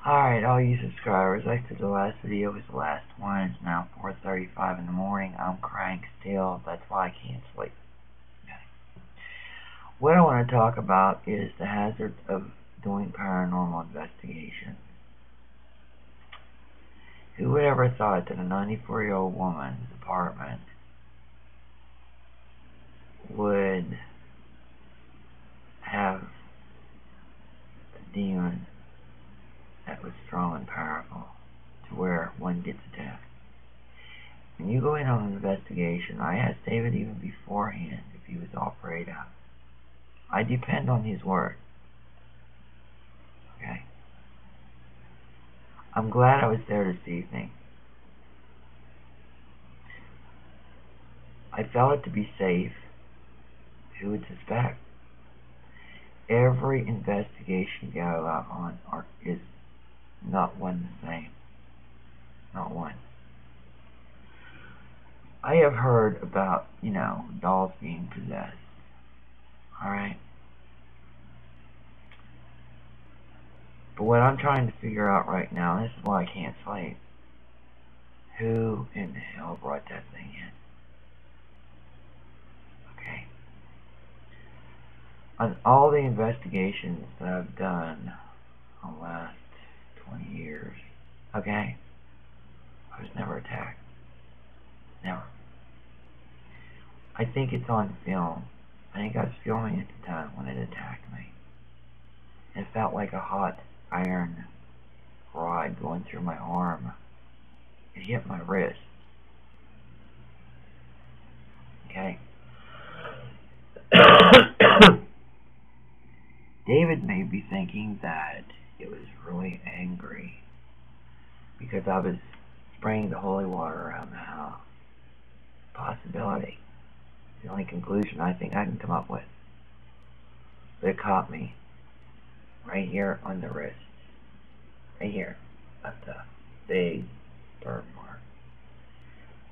Alright, all you subscribers, I said the last video was the last one. It's now 4:35 in the morning. I'm crank still. That's why I can't sleep. Okay. What I want to talk about is the hazards of doing paranormal investigations. Who would ever thought that a 94-year-old woman's apartment would have a demon that was strong and powerful to where one gets attacked? When you go in on an investigation, I asked David even beforehand if he was all prayed out. I depend on his word. Okay? I'm glad I was there this evening. I felt it to be safe. Who would suspect? Every investigation you go out on is not one the same. Not one. I have heard about, dolls being possessed. Alright? But what I'm trying to figure out right now, and this is why I can't sleep, who in the hell brought that thing in? Okay? On all the investigations that I've done in the last 20 years, okay, I was never attacked. Never. I think it's on film. I think I was filming at the time when it attacked me. It felt like a hot iron rod going through my arm. It hit my wrist. Okay? David may be thinking that it was really angry because I was spraying the holy water around the house. Possibility. The only conclusion I think I can come up with. But it caught me right here on the wrist. Right here. That's a big burn mark.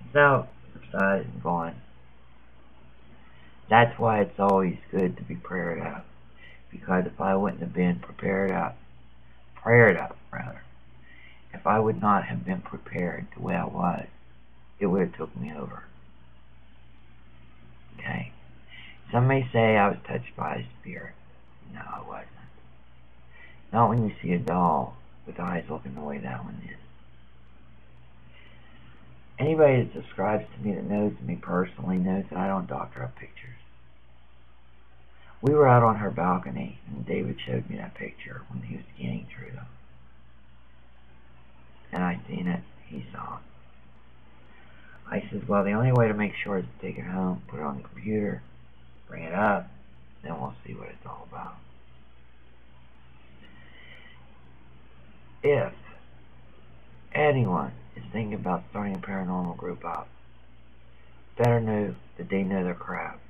It's now subsided and gone. That's why it's always good to be prayed up. Because if I wouldn't have been prayed up, if I would not have been prepared the way I was, it would have took me over. Okay? Some may say I was touched by a spirit. No, I wasn't. Not when you see a doll with eyes looking the way that one is. Anybody that subscribes to me that knows me personally knows that I don't doctor up pictures. We were out on her balcony, and David showed me that picture when he was scanning through them. And I seen it, he saw it. I said, well, the only way to make sure is to take it home, put it on the computer, bring it up, then we'll see what it's all about. If anyone is thinking about starting a paranormal group up, better know that they know their crap.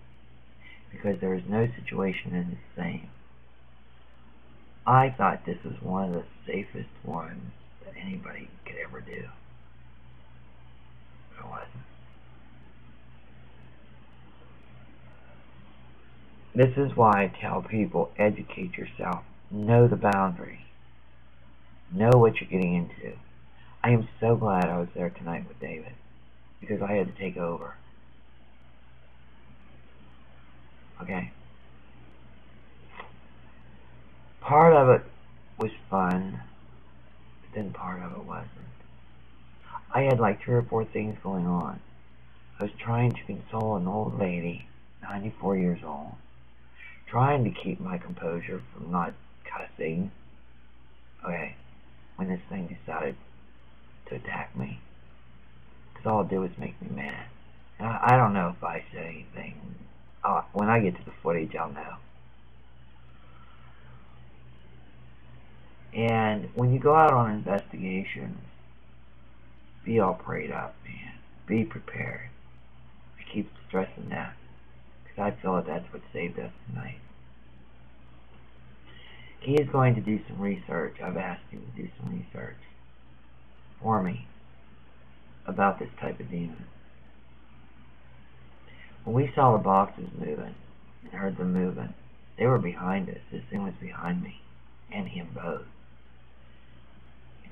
Because there is no situation that is the same. I thought this was one of the safest ones that anybody could ever do. But it wasn't. This is why I tell people, educate yourself. Know the boundaries. Know what you're getting into. I am so glad I was there tonight with David. Because I had to take over. Okay. Part of it was fun, but then part of it wasn't. I had like 3 or 4 things going on. I was trying to console an old lady, 94 years old, trying to keep my composure from not cussing. Okay, when this thing decided to attack me. Because all it did was make me mad. And I don't know if I said anything. When I get to the footage, I'll know. And when you go out on investigations, be all prayed up, man. Be prepared. I keep stressing that. Because I feel that that's what saved us tonight. He is going to do some research. I've asked him to do some research for me about this type of demon. When we saw the boxes moving and heard them moving, they were behind us. This thing was behind me and him both.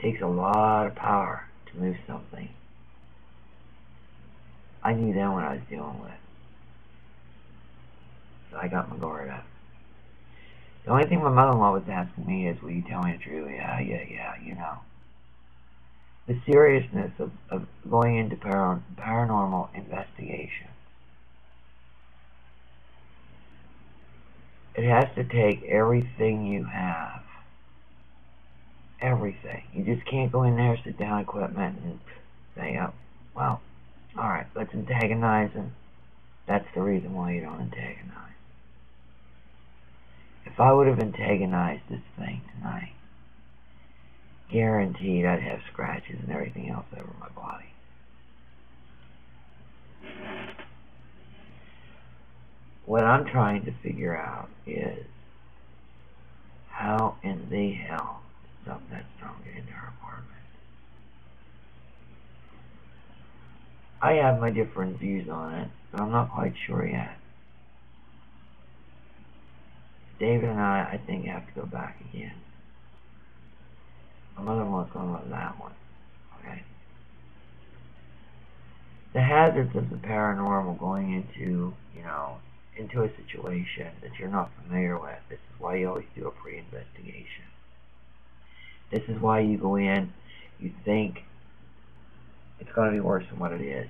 takes a lot of power to move something. I knew then what I was dealing with. So I got my guard up. The only thing my mother-in-law was asking me is, will you tell me the truth? Yeah, you know. The seriousness of going into paranormal investigation. It has to take everything you have. Everything. You just can't go in there, sit down equipment, and say, oh, well, alright, let's antagonize him. That's the reason why you don't antagonize. If I would have antagonized this thing tonight, guaranteed I'd have scratches and everything else over my body. What I'm trying to figure out is how in the hell did something that strong get into our apartment? I have my different views on it, but I'm not quite sure yet. David and I think, have to go back again. My mother-in-law's going to love that one. Okay? The hazards of the paranormal going into, into a situation that you're not familiar with. This is why you always do a pre-investigation. This is why you go in, you think it's going to be worse than what it is.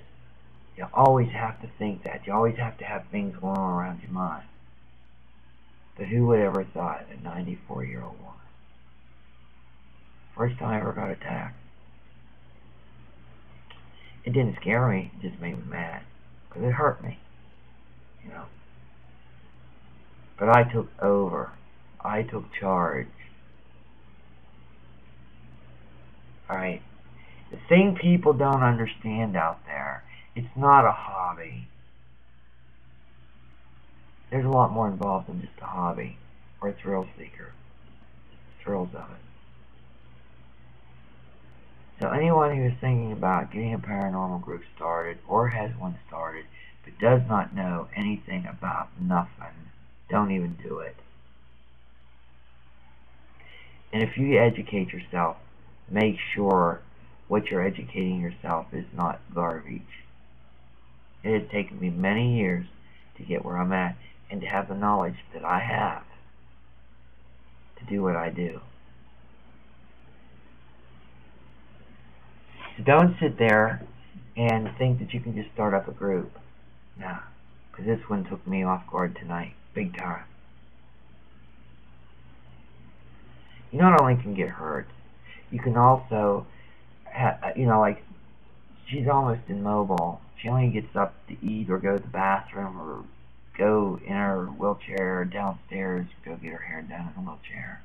You always have to think that. You always have to have things going on around your mind. But who would ever thought a 94-year-old woman? First time I ever got attacked. It didn't scare me, it just made me mad. Because it hurt me. But I took over. I took charge. Alright? The thing people don't understand out there, it's not a hobby. There's a lot more involved than just a hobby or a thrill seeker. Thrills of it. So anyone who is thinking about getting a paranormal group started or has one started but does not know anything about nothing, don't even do it. And if you educate yourself, make sure what you're educating yourself is not garbage. It has taken me many years to get where I'm at and to have the knowledge that I have to do what I do. So don't sit there and think that you can just start up a group. No, because this one took me off guard tonight, big time. You not only can get hurt, you can also, like, she's almost immobile. She only gets up to eat or go to the bathroom or go in her wheelchair downstairs, go get her hair done in a wheelchair.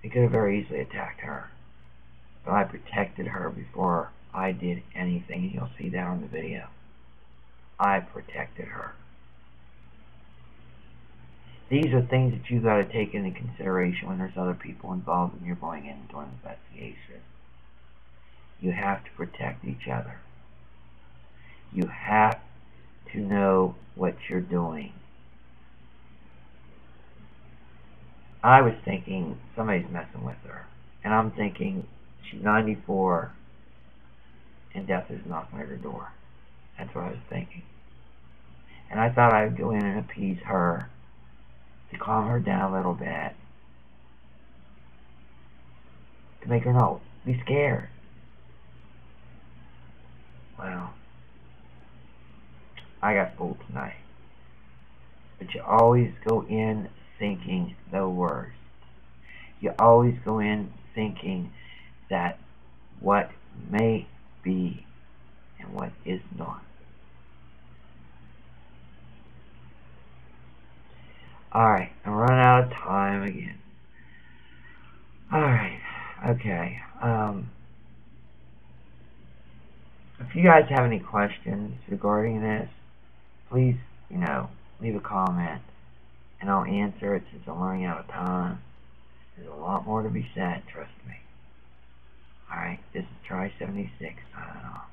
They could have very easily attacked her. But I protected her before I did anything, and you'll see that on the video. I protected her. These are things that you've got to take into consideration when there's other people involved and you're going in and doing an investigation. You have to protect each other. You have to know what you're doing. I was thinking somebody's messing with her. And I'm thinking she's 94 and death is knocking at her door. That's what I was thinking. And I thought I would go in and appease her to calm her down a little bit. To make her not be scared. Well, I got fooled tonight. But you always go in thinking the worst. You always go in thinking that what may be and what is not. Alright, I'm running out of time again. Alright, okay. If you guys have any questions regarding this, please, leave a comment and I'll answer it since I'm running out of time. There's a lot more to be said, trust me. Alright, this is Try76 signing off.